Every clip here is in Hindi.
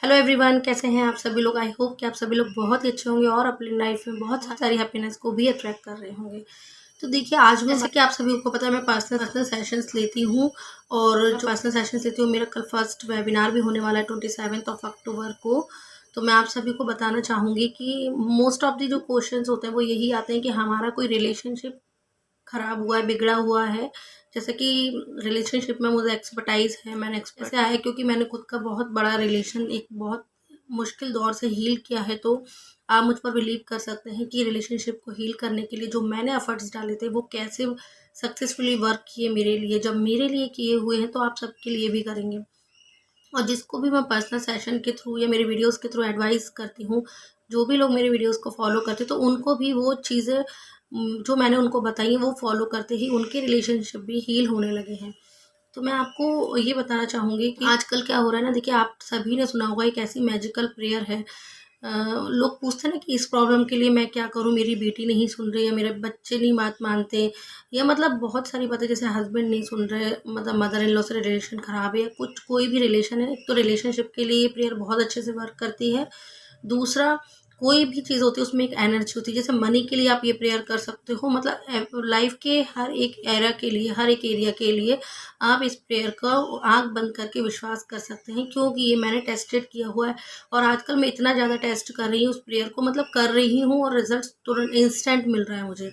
हेलो एवरीवन, कैसे हैं आप सभी लोग। आई होप कि आप सभी लोग बहुत ही अच्छे होंगे और अपनी लाइफ में बहुत सारी हैप्पीनेस को भी अट्रैक्ट कर रहे होंगे। तो देखिए, आज मैं, जैसे कि आप सभी को पता है, मैं पर्सनल सेशंस लेती हूँ। और जो पर्सनल सेशंस लेती हूँ, मेरा कल फर्स्ट वेबिनार भी होने वाला है 27 अक्टूबर को। तो मैं आप सभी को बताना चाहूँगी कि मोस्ट ऑफ दी जो क्वेश्चंस होते हैं वो यही आते हैं कि हमारा कोई रिलेशनशिप खराब हुआ है, बिगड़ा हुआ है। जैसे कि रिलेशनशिप में मुझे एक्सपर्टाइज है, मैंने ऐसे आया है क्योंकि मैंने खुद का बहुत बड़ा रिलेशन एक बहुत मुश्किल दौर से हील किया है। तो आप मुझ पर बिलीव कर सकते हैं कि रिलेशनशिप को हील करने के लिए जो मैंने एफर्ट्स डाले थे वो कैसे सक्सेसफुली वर्क किए मेरे लिए। जब मेरे लिए किए हुए हैं तो आप सबके लिए भी करेंगे। और जिसको भी मैं पर्सनल सेशन के थ्रू या मेरे वीडियोस के थ्रू एडवाइस करती हूँ, जो भी लोग मेरे वीडियोस को फॉलो करते हैं, तो उनको भी वो चीज़ें जो मैंने उनको बताई हैं वो फॉलो करते ही उनके रिलेशनशिप भी हील होने लगे हैं। तो मैं आपको ये बताना चाहूँगी कि आजकल क्या हो रहा है ना, देखिए आप सभी ने सुना होगा एक ऐसी मैजिकल प्रेयर है। लोग पूछते हैं ना कि इस प्रॉब्लम के लिए मैं क्या करूँ, मेरी बेटी नहीं सुन रही, या मेरे बच्चे नहीं बात मानते, या मतलब बहुत सारी बातें, जैसे हस्बैंड नहीं सुन रहे, मतलब मदर इन लॉ से रिलेशन ख़राब है, या कुछ कोई भी रिलेशन है। एक तो रिलेशनशिप के लिए ये प्रेयर बहुत अच्छे से वर्क करती है। दूसरा, कोई भी चीज़ होती है उसमें एक एनर्जी होती है। जैसे मनी के लिए आप ये प्रेयर कर सकते हो, मतलब लाइफ के हर एक एरा के लिए, हर एक एरिया के लिए आप इस प्रेयर का आँख बंद करके विश्वास कर सकते हैं, क्योंकि ये मैंने टेस्टेड किया हुआ है। और आजकल मैं इतना ज़्यादा टेस्ट कर रही हूँ उस प्रेयर को, मतलब कर रही हूँ, और रिजल्ट तुरंत इंस्टेंट मिल रहा है मुझे।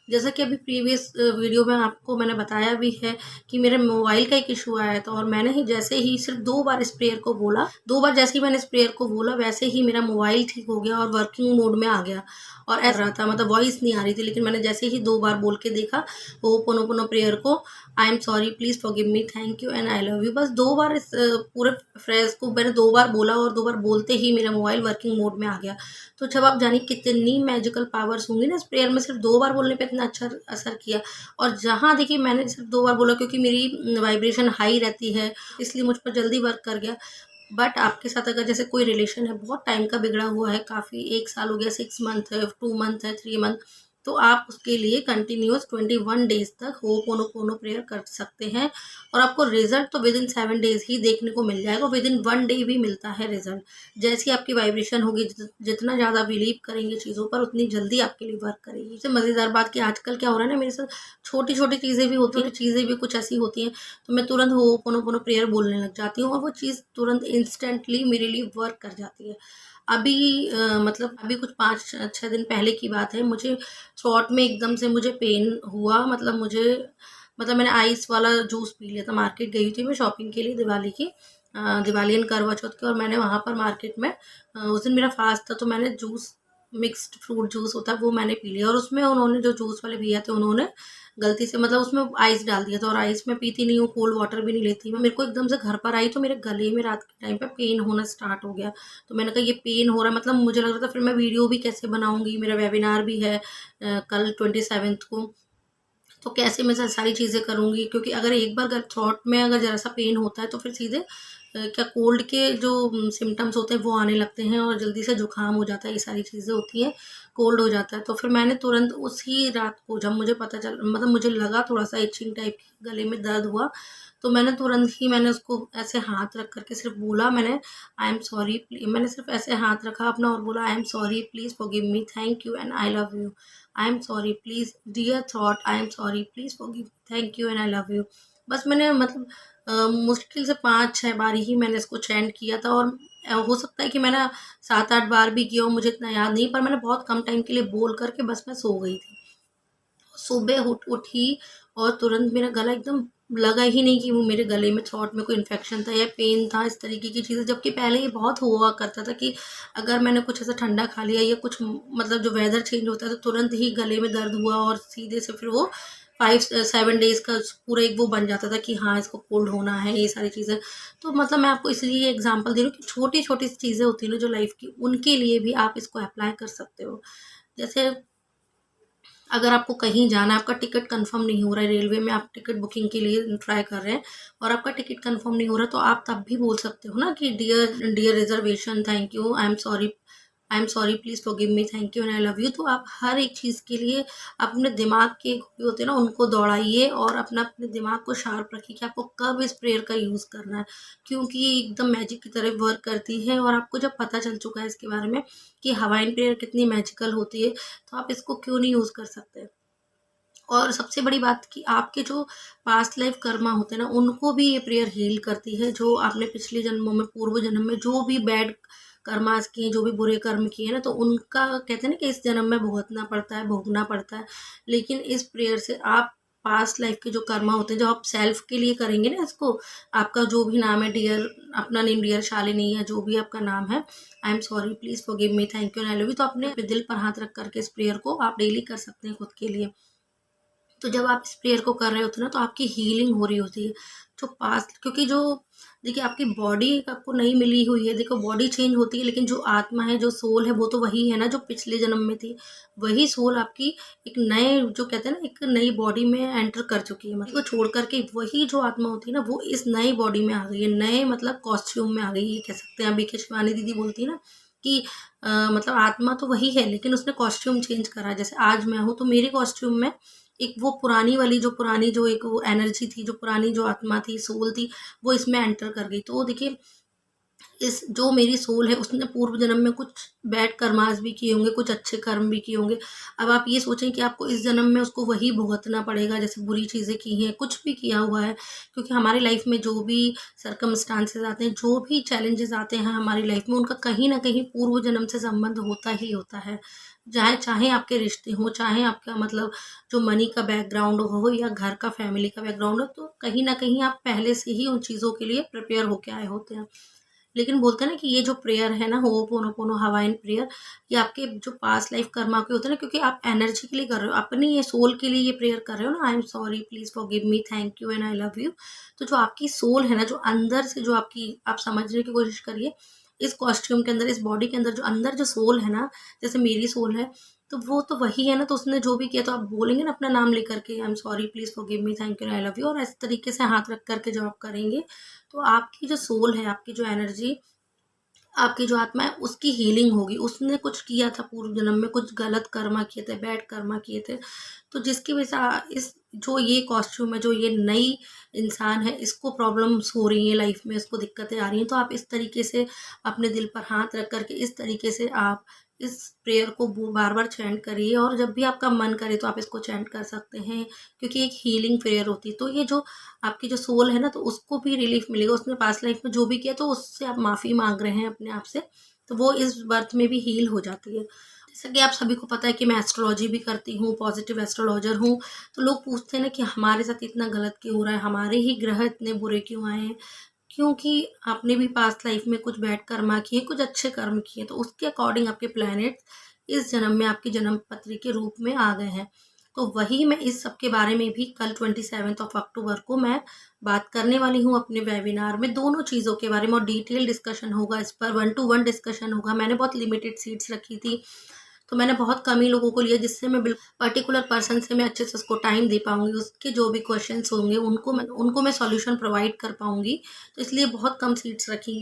जैसा कि अभी प्रीवियस वीडियो में आपको मैंने बताया भी है कि मेरे मोबाइल का एक इशू आया था, और मैंने ही जैसे ही सिर्फ 2 बार इस प्रेयर को बोला, 2 बार जैसे ही मैंने इस प्रेयर को बोला वैसे ही मेरा मोबाइल ठीक हो गया और वर्किंग मोड में आ गया। और ऐसा रहा था, मतलब वॉइस नहीं आ रही थी, लेकिन मैंने जैसे ही 2 बार बोल के देखा होपोनोपोनो प्रेयर को, आई am sorry, please forgive me, thank you and I love you, बस 2 बार इस पूरे फ्रेज़ को मैंने 2 बार बोला, और 2 बार बोलते ही मेरा मोबाइल वर्किंग मोड में आ गया। तो जब आप जानिए कितनी मैजिकल पावर्स होंगी ना इस प्रेयर में, सिर्फ 2 बार बोलने पे इतना अच्छा असर किया। और जहाँ देखिए मैंने सिर्फ 2 बार बोला, क्योंकि मेरी वाइब्रेशन हाई रहती है, इसलिए मुझ पर जल्दी वर्क कर गया। बट आपके साथ अगर जैसे कोई रिलेशन है, बहुत टाइम का बिगड़ा हुआ है, काफ़ी 1 साल हो गया, 6 मंथ है, 2 मंथ है, 3 मंथ, तो आप उसके लिए कंटिन्यूअस 21 डेज़ तक होपोनोपोनो प्रेयर कर सकते हैं। और आपको रिज़ल्ट तो विदिन 7 डेज़ ही देखने को मिल जाएगा, विदिन 1 डे भी मिलता है रिज़ल्ट। जैसी आपकी वाइब्रेशन होगी, जितना ज़्यादा बिलीव करेंगे चीज़ों पर, उतनी जल्दी आपके लिए वर्क करेगी। सबसे मज़ेदार बात कि आजकल क्या हो रहा है ना, मेरे साथ छोटी-छोटी चीज़ें भी होती हैं, चीज़ें भी कुछ ऐसी होती हैं, तो मैं तुरंत होपोनोपोनो प्रेयर बोलने लग जाती हूँ, और वो चीज़ तुरंत इंस्टेंटली मेरे लिए वर्क कर जाती है। अभी मतलब अभी कुछ 5-6 दिन पहले की बात है, मुझे थ्रोट में एकदम से मुझे पेन हुआ, मतलब मैंने आइस वाला जूस पी लिया था। मार्केट गई थी मैं शॉपिंग के लिए दिवाली की, दिवाली एंड करवा चौथ की, और मैंने वहाँ पर मार्केट में उस दिन मेरा फास्ट था, तो मैंने जूस, मिक्स्ड फ्रूट जूस होता है वो मैंने पी लिया। और उसमें उन्होंने, जो जूस वाले भैया थे, उन्होंने गलती से, मतलब उसमें आइस डाल दिया था, और आइस मैं पीती नहीं हूँ, कोल्ड वाटर भी नहीं लेती मैं। मेरे को एकदम से घर पर आई तो मेरे गले में रात के टाइम पे पेन होना स्टार्ट हो गया। तो मैंने कहा ये पेन हो रहा है, मतलब मुझे लग रहा था फिर मैं वीडियो भी कैसे बनाऊँगी, मेरा वेबिनार भी है कल 27 को, तो कैसे मैं सारी चीज़ें करूँगी, क्योंकि अगर एक बार थ्रोट में अगर ज़रा-सा पेन होता है तो फिर सीधे क्या कोल्ड के जो सिम्पटम्स होते हैं वो आने लगते हैं, और जल्दी से जुकाम हो जाता है, ये सारी चीज़ें होती हैं, कोल्ड हो जाता है। तो फिर मैंने तुरंत उसी रात को, जब मुझे पता चल, मतलब मुझे लगा थोड़ा-सा इचिंग टाइप की, गले में दर्द हुआ, तो मैंने तुरंत ही, मैंने उसको ऐसे हाथ रख कर के सिर्फ बोला, मैंने आई एम सॉरी, मैंने सिर्फ ऐसे हाथ रखा अपना और बोला, I am sorry, please forgive me, thank you and I love you. I am sorry please dear thought, I am sorry please forgive, thank you and I love you. बस मैंने, मतलब मुश्किल से 5-6 बार ही मैंने इसको चैंट किया था, और हो सकता है कि मैंने 7-8 बार भी किया हो, मुझे इतना याद नहीं, पर मैंने बहुत कम टाइम के लिए बोल कर के बस मैं सो गई थी। सुबह उठी, और तुरंत मेरा गला एकदम, लगा ही नहीं कि वो मेरे गले में, थ्रोट में कोई इन्फेक्शन था या पेन था, इस तरीके की चीज़ें। जबकि पहले ये बहुत हुआ करता था कि अगर मैंने कुछ ऐसा ठंडा खा लिया या कुछ, मतलब जो वेदर चेंज होता है तो तुरंत ही गले में दर्द हुआ, और सीधे से फिर वो 5-7 डेज़ का पूरा एक वो बन जाता था कि हाँ, इसको कोल्ड होना है, ये सारी चीज़ें। तो मतलब मैं आपको इसलिए ये एग्ज़ाम्पल दे रही हूँ कि छोटी-छोटी सी चीज़ें होती हैं ना जो लाइफ़ की, उनके लिए भी आप इसको अप्लाई कर सकते हो। जैसे अगर आपको कहीं जाना है, आपका टिकट कंफर्म नहीं हो रहा है, रेलवे में आप टिकट बुकिंग के लिए ट्राई कर रहे हैं और आपका टिकट कंफर्म नहीं हो रहा, तो आप तब भी बोल सकते हो ना कि dear dear reservation, thank you, I am sorry, I am sorry, please forgive me, thank you and I love you. तो आप हर एक चीज़ के लिए अपने दिमाग के जो होते हैं ना उनको दौड़ाइए और अपने दिमाग को शार्प रखिए कि आपको कब इस प्रेयर का यूज़ करना है, क्योंकि ये एकदम मैजिक की तरह वर्क करती है। और आपको जब पता चल चुका है इसके बारे में कि हवाइन प्रेयर कितनी मैजिकल होती है, तो आप इसको क्यों नहीं यूज़ कर सकते। और सबसे बड़ी बात कि आपके जो पास्ट लाइफ कर्मा होते हैं ना, उनको भी ये प्रेयर हील करती है। जो आपने पिछले जन्मों में, पूर्व जन्म में जो भी बैड कर्मास किए, जो भी बुरे कर्म किए हैं ना, तो उनका कहते हैं ना कि इस जन्म में भुगतना पड़ता है, भोगना पड़ता है। लेकिन इस प्रेयर से आप पास्ट लाइफ के जो कर्मा होते हैं, जो आप सेल्फ के लिए करेंगे ना इसको, आपका जो भी नाम है डियर, अपना नेम डियर शालिनी या जो भी आपका नाम है, आई am sorry, please forgive me, thank you and I love you, तो अपने दिल पर हाथ रख करके इस प्रेयर को आप डेली कर सकते हैं खुद के लिए। तो जब आप इस प्रेयर को कर रहे होते हैं ना, तो आपकी हीलिंग हो रही होती है। जो पास्ट, क्योंकि जो देखिए आपकी बॉडी आपको नहीं मिली हुई है, देखो बॉडी चेंज होती है, लेकिन जो आत्मा है, जो सोल है, वो तो वही है ना जो पिछले जन्म में थी। वही सोल आपकी एक नए, जो कहते हैं ना, एक नई बॉडी में एंटर कर चुकी है, मतलब छोड़ करके वही जो आत्मा होती है ना, वो इस नई बॉडी में आ गई है, नए मतलब कॉस्ट्यूम में आ गई है, ये कह सकते हैं। अभी के शिवानी दीदी बोलती है ना कि मतलब आत्मा तो वही है, लेकिन उसने कॉस्ट्यूम चेंज करा है। जैसे आज मैं हूँ, तो मेरे कॉस्ट्यूम में एक वो पुरानी वाली, जो पुरानी, जो एक वो एनर्जी थी, जो पुरानी जो आत्मा थी, सोल थी, वो इसमें एंटर कर गई। तो देखिए, इस जो मेरी सोल है, उसने पूर्व जन्म में कुछ बैड कर्मास भी किए होंगे, कुछ अच्छे कर्म भी किए होंगे। अब आप ये सोचें कि आपको इस जन्म में उसको वही भुगतना पड़ेगा, जैसे बुरी चीज़ें की हैं, कुछ भी किया हुआ है। क्योंकि हमारी लाइफ में जो भी सर्कमस्टांसेस आते हैं, जो भी चैलेंजेस आते हैं हमारी लाइफ में, उनका कहीं ना कहीं पूर्व जन्म से संबंध होता ही होता है। चाहे चाहे आपके रिश्ते हों, चाहे आपका मतलब जो मनी का बैकग्राउंड हो या घर का फैमिली का बैकग्राउंड हो, तो कहीं ना कहीं आप पहले से ही उन चीज़ों के लिए प्रिपेयर होके आए होते हैं। लेकिन बोलते हैं ना कि ये जो प्रेयर है ना, होपोनोपोनो हवाइन प्रेयर, ये आपके जो पास्ट लाइफ कर्मा के होते हैं ना, क्योंकि आप एनर्जी के लिए कर रहे हो, अपनी ये सोल के लिए ये प्रेयर कर रहे हो ना, आई am sorry, please forgive me, thank you and I love you. तो जो आपकी सोल है ना, जो अंदर से, जो आपकी, आप समझने की कोशिश करिए, इस कॉस्ट्यूम के अंदर, इस बॉडी के अंदर, जो अंदर जो सोल है ना, जैसे मेरी सोल है, तो वो तो वही है ना। तो उसने जो भी किया, तो आप बोलेंगे ना अपना नाम लेकर के, आई am sorry, please forgive me, thank you I love you, और इस तरीके से हाथ रख करके जब आप करेंगे, तो आपकी जो सोल है, आपकी जो एनर्जी, आपकी जो आत्मा है, उसकी हीलिंग होगी। उसने कुछ किया था पूर्व जन्म में, कुछ गलत कर्मा किए थे, बैड कर्मा किए थे, तो जिसकी वजह से इस जो ये कॉस्ट्यूम है, जो ये नई इंसान है, इसको प्रॉब्लम्स हो रही हैं लाइफ में, इसको दिक्कतें आ रही हैं। तो आप इस तरीके से अपने दिल पर हाथ रख करके, इस तरीके से आप इस प्रेयर को बार बार चैंट करिए, और जब भी आपका मन करे तो आप इसको चैंट कर सकते हैं, क्योंकि एक हीलिंग प्रेयर होती है। तो ये जो आपकी जो सोल है ना, तो उसको भी रिलीफ मिलेगा। उसने पास्ट लाइफ में जो भी किया, तो उससे आप माफ़ी मांग रहे हैं अपने आप से, तो वो इस बर्थ में भी हील हो जाती है। जैसा कि आप सभी को पता है कि मैं एस्ट्रोलॉजी भी करती हूँ, पॉजिटिव एस्ट्रोलॉजर हूँ। तो लोग पूछते हैं ना कि हमारे साथ इतना गलत क्यों हो रहा है, हमारे ही ग्रह इतने बुरे क्यों आए हैं। क्योंकि आपने भी पास्ट लाइफ में कुछ बैड कर्मा किए, कुछ अच्छे कर्म किए, तो उसके अकॉर्डिंग आपके प्लैनेट इस जन्म में आपकी जन्म पत्री के रूप में आ गए हैं। तो वही मैं इस सब के बारे में भी कल 27 अक्टूबर को मैं बात करने वाली हूँ अपने वेबिनार में, दोनों चीज़ों के बारे में, और डिटेल डिस्कशन होगा इस पर, 1-to-1 डिस्कशन होगा। मैंने बहुत लिमिटेड सीट्स रखी थी, तो मैंने बहुत कम ही लोगों को लिया, जिससे मैं पर्टिकुलर पर्सन से मैं अच्छे से उसको टाइम दे पाऊंगी, उसके जो भी क्वेश्चंस होंगे उनको मैं सॉल्यूशन प्रोवाइड कर पाऊंगी। तो इसलिए बहुत कम सीट्स रखी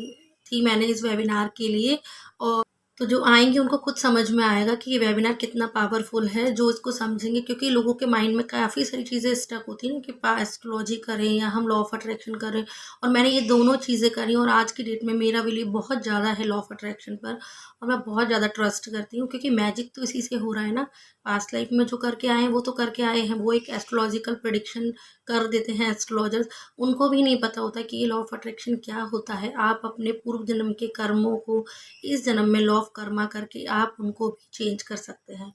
थी मैंने इस वेबिनार के लिए। और तो जो आएंगे उनको खुद समझ में आएगा कि ये वेबिनार कितना पावरफुल है, जो इसको समझेंगे। क्योंकि लोगों के माइंड में काफ़ी सारी चीज़ें स्टक होती हैं ना, कि एस्ट्रोलॉजी करें या हम लॉ ऑफ अट्रैक्शन करें, और मैंने ये दोनों चीज़ें करी, और आज की डेट में मेरा बिलीव बहुत ज़्यादा है लॉ ऑफ अट्रैक्शन पर, और मैं बहुत ज़्यादा ट्रस्ट करती हूँ, क्योंकि मैजिक तो इसी से हो रहा है ना। पास्ट लाइफ में जो करके आए हैं, वो तो करके आए हैं, वो एक एस्ट्रोलॉजिकल प्रिडिक्शन कर देते हैं एस्ट्रोलॉजर्स। उनको भी नहीं पता होता कि ये लॉ ऑफ अट्रैक्शन क्या होता है। आप अपने पूर्व जन्म के कर्मों को इस जन्म में लॉ ऑफ कर्मा करके आप उनको भी चेंज कर सकते हैं।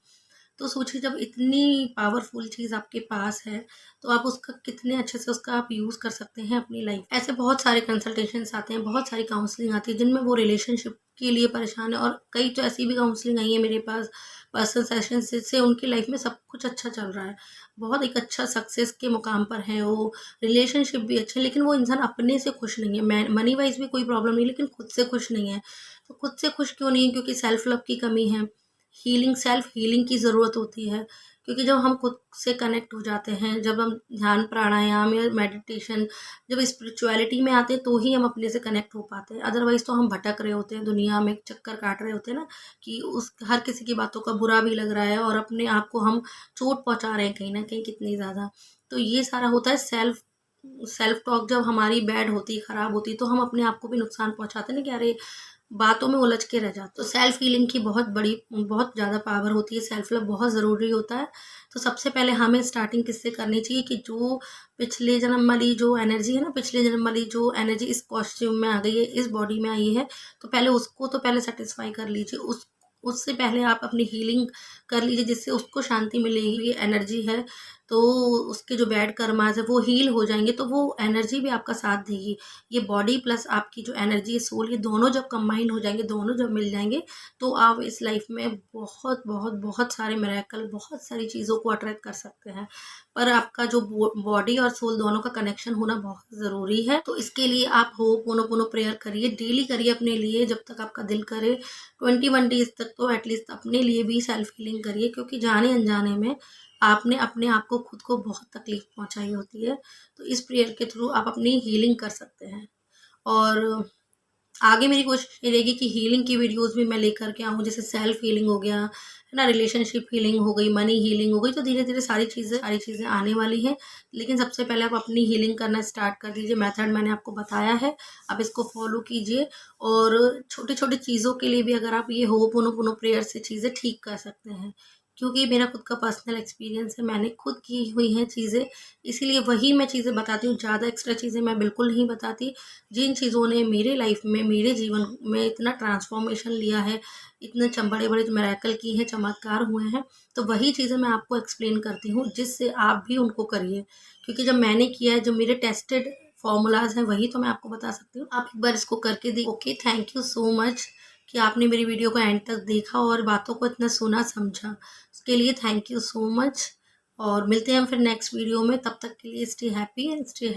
तो सोचिए, जब इतनी पावरफुल चीज़ आपके पास है, तो आप उसका कितने अच्छे से उसका आप यूज़ कर सकते हैं अपनी लाइफ। ऐसे बहुत सारे कंसल्टेशंस आते हैं, बहुत सारी काउंसलिंग आती है, जिनमें वो रिलेशनशिप के लिए परेशान है, और कई तो ऐसी भी काउंसलिंग आई है मेरे पास, पर्सनल सेशन, जिससे उनकी लाइफ में सब कुछ अच्छा चल रहा है, बहुत एक अच्छा सक्सेस के मुकाम पर है वो, रिलेशनशिप भी अच्छे, लेकिन वो इंसान अपने से खुश नहीं है। मनी वाइज भी कोई प्रॉब्लम नहीं, लेकिन खुद से खुश नहीं है। तो खुद से खुश क्यों नहीं है? क्योंकि सेल्फ लव की कमी है, हीलिंग, सेल्फ हीलिंग की ज़रूरत होती है। क्योंकि जब हम खुद से कनेक्ट हो जाते हैं, जब हम ध्यान प्राणायाम या मेडिटेशन, जब स्पिरिचुअलिटी में आते हैं तो ही हम अपने से कनेक्ट हो पाते हैं। अदरवाइज़ तो हम भटक रहे होते हैं, दुनिया में चक्कर काट रहे होते हैं ना, कि उस हर किसी की बातों का बुरा भी लग रहा है और अपने आप को हम चोट पहुँचा रहे हैं कहीं न कहीं कितनी ज़्यादा। तो ये सारा होता है सेल्फ टॉक जब हमारी बैड होती, ख़राब होती, तो हम अपने आप को भी नुकसान पहुँचाते हैं ना, कि अरे बातों में उलझ के रह जाते। तो सेल्फ हीलिंग की बहुत ज़्यादा पावर होती है, सेल्फ लव बहुत ज़रूरी होता है। तो सबसे पहले हमें स्टार्टिंग किससे करनी चाहिए कि जो पिछले जन्म वाली जो एनर्जी है ना, पिछले जन्म वाली जो एनर्जी इस कॉस्ट्यूम में आ गई है, इस बॉडी में आई है, तो पहले उसको तो पहले सेटिस्फाई कर लीजिए। उससे पहले आप अपनी हीलिंग कर लीजिए, जिससे उसको शांति मिलेगी। ये एनर्जी है तो उसके जो बैड कर्मास है वो हील हो जाएंगे, तो वो एनर्जी भी आपका साथ देगी। ये बॉडी प्लस आपकी जो एनर्जी है, सोल, ये दोनों जब कंबाइन हो जाएंगे, दोनों जब मिल जाएंगे, तो आप इस लाइफ में बहुत बहुत बहुत सारे मिरेकल, बहुत सारी चीज़ों को अट्रैक्ट कर सकते हैं। पर आपका जो बॉडी और सोल दोनों का कनेक्शन होना बहुत ज़रूरी है। तो इसके लिए आप होपोनोपोनो प्रेयर करिए, डेली करिए अपने लिए, जब तक आपका दिल करे। 21 डेज तक तो एटलीस्ट अपने लिए भी सेल्फ हीलिंग करिए, क्योंकि जाने अनजाने में आपने अपने आप को, खुद को बहुत तकलीफ पहुंचाई होती है। तो इस प्रेयर के थ्रू आप अपनी हीलिंग कर सकते हैं। और आगे मेरी कोशिश ये रहेगी कि हीलिंग की वीडियोस भी मैं लेकर के आऊँ, जैसे सेल्फ हीलिंग हो गया है ना, रिलेशनशिप हीलिंग हो गई, मनी हीलिंग हो गई। तो धीरे धीरे सारी चीज़ें आने वाली हैं। लेकिन सबसे पहले आप अपनी हीलिंग करना स्टार्ट कर दीजिए। मेथड मैंने आपको बताया है, आप इसको फॉलो कीजिए। और छोटी छोटी चीज़ों के लिए भी अगर आप ये होपोनोपोनो प्रेयर से चीज़ें ठीक कर सकते हैं, क्योंकि मेरा खुद का पर्सनल एक्सपीरियंस है, मैंने खुद की हुई हैं चीज़ें, इसीलिए वही मैं चीज़ें बताती हूँ। ज़्यादा एक्स्ट्रा चीज़ें मैं बिल्कुल नहीं बताती। जिन चीज़ों ने मेरे लाइफ में, मेरे जीवन में इतना ट्रांसफॉर्मेशन लिया है, इतने बड़े बड़े मिरेकल की हैं, चमत्कार हुए हैं, तो वही चीज़ें मैं आपको एक्सप्लेन करती हूँ, जिससे आप भी उनको करिए। क्योंकि जब मैंने किया है, जो मेरे टेस्टेड फॉर्मूलाज हैं, वही तो मैं आपको बता सकती हूँ। आप एक बार इसको करके देखिए। Okay, thank you so much कि आपने मेरी वीडियो को एंड तक देखा और बातों को इतना सुना समझा। उसके लिए थैंक यू सो मच। और मिलते हैं हम फिर नेक्स्ट वीडियो में। तब तक के लिए stay happy and stay healthy.